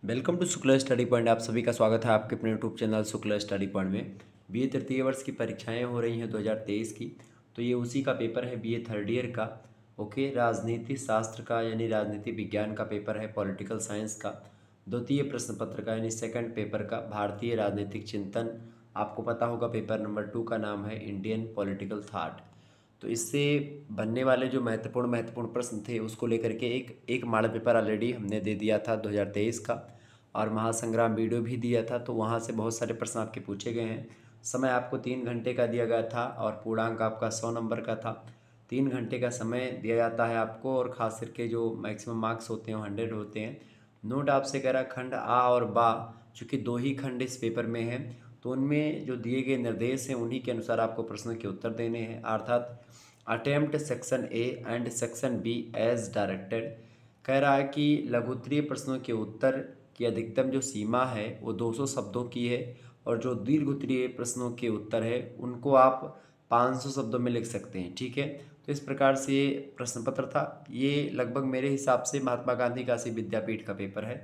Welcome to Shukla study point. आप सभी का स्वागत है आपके अपने YouTube channel Shukla study point में। बीए तृतीय वर्ष की परीक्षाएं हो रही हैं 2023 की, तो ये उसी का पेपर है बीए थर्ड ईयर का। ओके, राजनीति शास्त्र का यानी राजनीति विज्ञान का पेपर है, पॉलिटिकल साइंस का द्वितीय प्रश्न पत्र का यानी सेकंड पेपर का भारतीय राजनीतिक चिंतन। आपको पता होगा पेपर नंबर 2 का नाम है इंडियन पॉलिटिकल थाट। तो इससे बनने वाले जो महत्वपूर्ण प्रश्न थे उसको लेकर के एक मॉडल पेपर ऑलरेडी हमने दे दिया था 2023 का, और महासंग्राम वीडियो भी दिया था। तो वहाँ से बहुत सारे प्रश्न आपके पूछे गए हैं। समय आपको 3 घंटे का दिया गया था और पूर्णांक आपका 100 नंबर का था। 3 घंटे का समय दिया जाता है आपको, और ख़ास करके जो मैक्सिमम मार्क्स होते हैं वो 100 होते हैं। नोट आपसे कह रहा खंड आ और बा, चूँकि 2 ही खंड इस पेपर में हैं, तो उनमें जो दिए गए निर्देश हैं उन्हीं के अनुसार आपको प्रश्न के उत्तर देने हैं। अर्थात attempt section A and section B as directed. कह रहा है कि लघुत्तरीय प्रश्नों के उत्तर की अधिकतम जो सीमा है वो 200 शब्दों की है, और जो दीर्घोत्तरीय प्रश्नों के उत्तर है उनको आप 500 शब्दों में लिख सकते हैं। ठीक है, तो इस प्रकार से ये प्रश्न पत्र था। ये लगभग मेरे हिसाब से महात्मा गांधी काशी विद्यापीठ का पेपर है।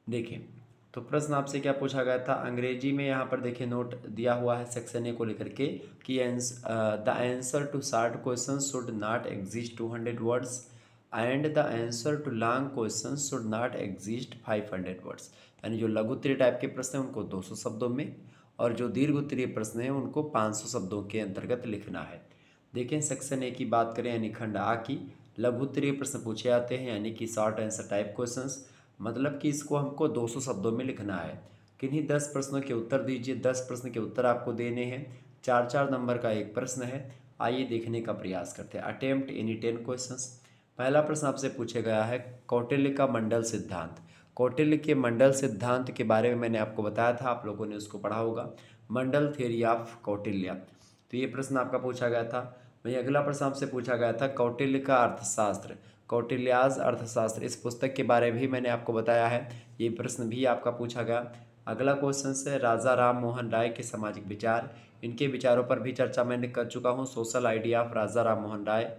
देखिए, तो प्रश्न आपसे क्या पूछा गया था अंग्रेजी में, यहाँ पर देखिए नोट दिया हुआ है सेक्शन ए को लेकर के कि the answer to short question should not exist 200 words and the answer to long question should not exist 500 words. यानी जो लघु उत्तरीय टाइप के प्रश्न हैं उनको 200 शब्दों में, और जो दीर्घ उत्तरीय प्रश्न हैं उनको 500 शब्दों के अंतर्गत लिखना है। देखें, सेक्शन ए की बात करें यानी खंड आ की, लघु उत्तरीय प्रश्न पूछे जाते हैं यानी कि शॉर्ट आंसर टाइप क्वेश्चंस, मतलब कि इसको हमको 200 शब्दों में लिखना है। किन्हीं 10 प्रश्नों के उत्तर दीजिए। 10 प्रश्न के उत्तर आपको देने हैं। 4-4 नंबर का एक प्रश्न है। आइए देखने का प्रयास करते हैं। Attempt any 10 questions. पहला प्रश्न आपसे पूछा गया है कौटिल्य का मंडल सिद्धांत। कौटिल्य के मंडल सिद्धांत के बारे में मैंने आपको बताया था, आप लोगों ने उसको पढ़ा होगा, मंडल थ्योरी ऑफ कौटिल्य। तो ये प्रश्न आपका पूछा गया था। वहीं अगला प्रश्न आपसे पूछा गया था कौटिल्य का अर्थशास्त्र, कौटिल्याज अर्थशास्त्र। इस पुस्तक के बारे में भी मैंने आपको बताया है, ये प्रश्न भी आपका पूछा गया। अगला क्वेश्चन से राजा राम मोहन राय के सामाजिक विचार, इनके विचारों पर भी चर्चा मैंने कर चुका हूँ, social idea of Raja Ram Mohan Roy.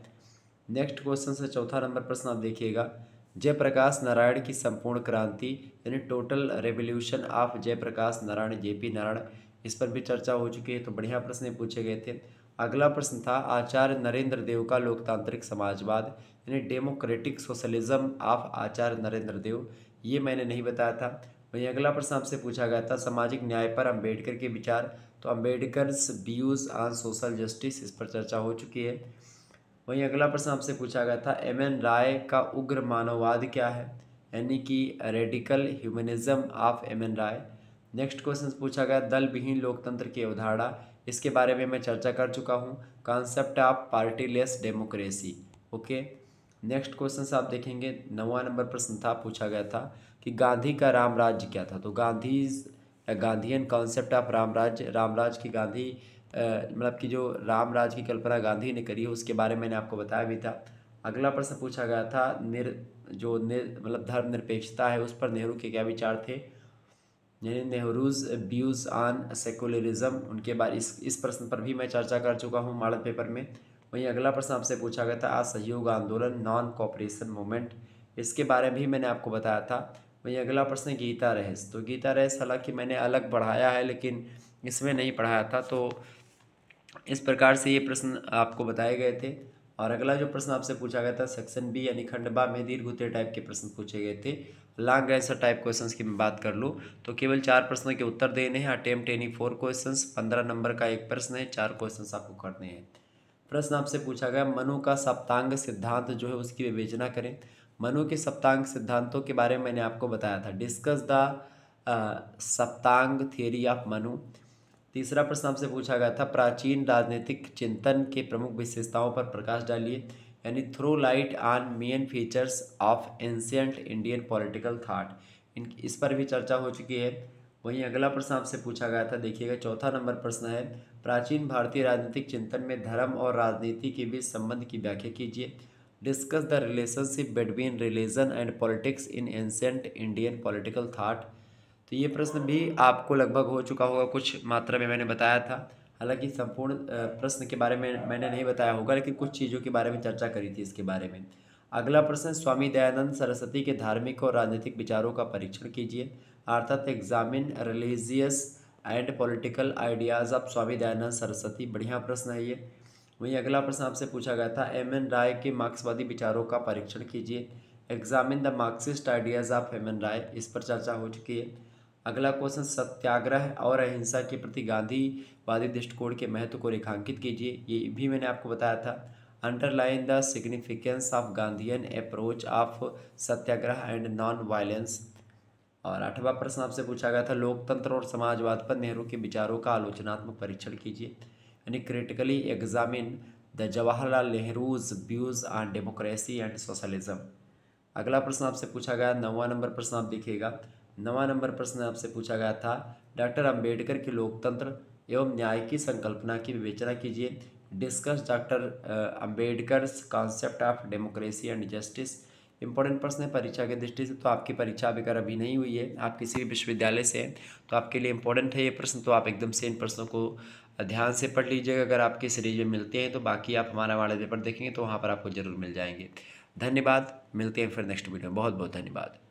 Next question से चौथा नंबर प्रश्न आप देखिएगा, जयप्रकाश नारायण की संपूर्ण क्रांति यानी total revolution of Jayaprakash Narayan, JP Narayan, इस पर भी चर्चा हो चुकी है। तो बढ़िया प्रश्न पूछे गए थे। अगला प्रश्न था आचार्य नरेंद्र देव का लोकतांत्रिक समाजवाद यानी डेमोक्रेटिक सोशलिज्म ऑफ आचार्य नरेंद्र देव, ये मैंने नहीं बताया था। वहीं अगला प्रश्न आपसे पूछा गया था सामाजिक न्याय पर अंबेडकर के विचार, तो Ambedkar's views on social justice, इस पर चर्चा हो चुकी है। वहीं अगला प्रश्न आपसे पूछा गया था एम एन राय का उग्र मानववाद क्या है, यानी कि radical humanism of M N Roy. Next question पूछा गया दल विहीन लोकतंत्र की अवधारणा, इसके बारे में मैं चर्चा कर चुका हूँ, concept of partyless democracy. Okay, next question आप देखेंगे 9वां नंबर प्रश्न था, पूछा गया था कि गांधी का राम राज्य क्या था। तो गांधीयन कॉन्सेप्ट ऑफ रामराज की गांधी मतलब कि जो राम राज की कल्पना गांधी ने करी है उसके बारे में मैंने आपको बताया भी था। अगला प्रश्न पूछा गया था मतलब धर्मनिरपेक्षता है उस पर नेहरू के क्या विचार थे, यानी नेहरूज व्यूज़ ऑन सेकुलरिज्म, उनके बारे इस प्रश्न पर भी मैं चर्चा कर चुका हूँ मॉडल पेपर में। वहीं अगला प्रश्न आपसे पूछा गया था असहयोग आंदोलन नॉन कोऑपरेशन मूवमेंट, इसके बारे में भी मैंने आपको बताया था। वहीं अगला प्रश्न गीता रहस्य, तो गीता रहस्य हालांकि मैंने अलग पढ़ाया है लेकिन इसमें नहीं पढ़ाया था, तो इस प्रकार से ये प्रश्न आपको बताए गए थे। और अगला जो प्रश्न आपसे पूछा गया था सेक्शन बी यानी खंड बा में दीर्घ उत्तरीय टाइप के प्रश्न पूछे गए थे। लॉन्ग आंसर टाइप क्वेश्चंस की मैं बात कर लूँ तो केवल 4 प्रश्नों के उत्तर देने हैं। अटेम्प्ट एनी 4 क्वेश्चंस, 15 नंबर का एक प्रश्न है, 4 क्वेश्चंस आपको करने हैं। प्रश्न आपसे पूछा गया मनु का सप्तांग सिद्धांत जो है उसकी विवेचना करें। मनु के सप्तांग सिद्धांतों के बारे में मैंने आपको बताया था, discuss the Saptanga theory of Manu. तीसरा प्रश्न आपसे पूछा गया था प्राचीन राजनीतिक चिंतन के प्रमुख विशेषताओं पर प्रकाश डालिए, यानी throw light on main features of ancient Indian political thought, इस पर भी चर्चा हो चुकी है। वहीं अगला प्रश्न आपसे पूछा गया था, देखिएगा चौथा नंबर प्रश्न है प्राचीन भारतीय राजनीतिक चिंतन में धर्म और राजनीति के बीच संबंध की व्याख्या कीजिए। Discuss the relationship between religion and politics in ancient Indian political thought. तो ये प्रश्न भी आपको लगभग हो चुका होगा, कुछ मात्रा में मैंने बताया था। हालांकि संपूर्ण प्रश्न के बारे में मैंने नहीं बताया होगा, लेकिन कुछ चीज़ों के बारे में चर्चा करी थी इसके बारे में। अगला प्रश्न, स्वामी दयानंद सरस्वती के धार्मिक और राजनीतिक विचारों का परीक्षण कीजिए, अर्थात examine religious and political ideas of Swami Dayanand Saraswati. बढ़िया प्रश्न है ये। वहीं अगला प्रश्न आपसे पूछा गया था, एम एन राय के मार्क्सवादी विचारों का परीक्षण कीजिए, examine the Marxist ideas of M N Roy. इस पर चर्चा हो चुकी है। अगला क्वेश्चन, सत्याग्रह और अहिंसा के प्रति गांधीवादी दृष्टिकोण के महत्व को रेखांकित कीजिए। ये भी मैंने आपको बताया था। Underline the significance of Gandhian approach of Satyagraha and non violence. और 8वां प्रश्न आपसे पूछा गया था, लोकतंत्र और समाजवाद पर नेहरू के विचारों का आलोचनात्मक परीक्षण कीजिए, यानी critically examine the Jawaharlal Nehru's views on democracy and socialism. अगला प्रश्न आपसे पूछा गया, 9वां नंबर प्रश्न आप देखिएगा। 9वां नंबर प्रश्न आपसे पूछा गया था, डॉक्टर अंबेडकर के लोकतंत्र एवं न्याय की संकल्पना की विवेचना कीजिए, discuss doctor Ambedkar concept of democracy and justice. Important प्रश्न है परीक्षा की दृष्टि से, तो आपकी परीक्षा अगर अभी नहीं हुई है, आप किसी भी विश्वविद्यालय से हैं, तो आपके लिए इंपॉर्टेंट है ये प्रश्न, तो आप एकदम से इन प्रश्नों को ध्यान से पढ़ लीजिएगा। अगर आपके सीरीज में मिलते हैं तो बाकी आप हमारा वाला पेपर देखेंगे तो वहाँ पर आपको जरूर मिल जाएंगे। धन्यवाद, मिलते हैं फिर नेक्स्ट वीडियो में। बहुत बहुत धन्यवाद।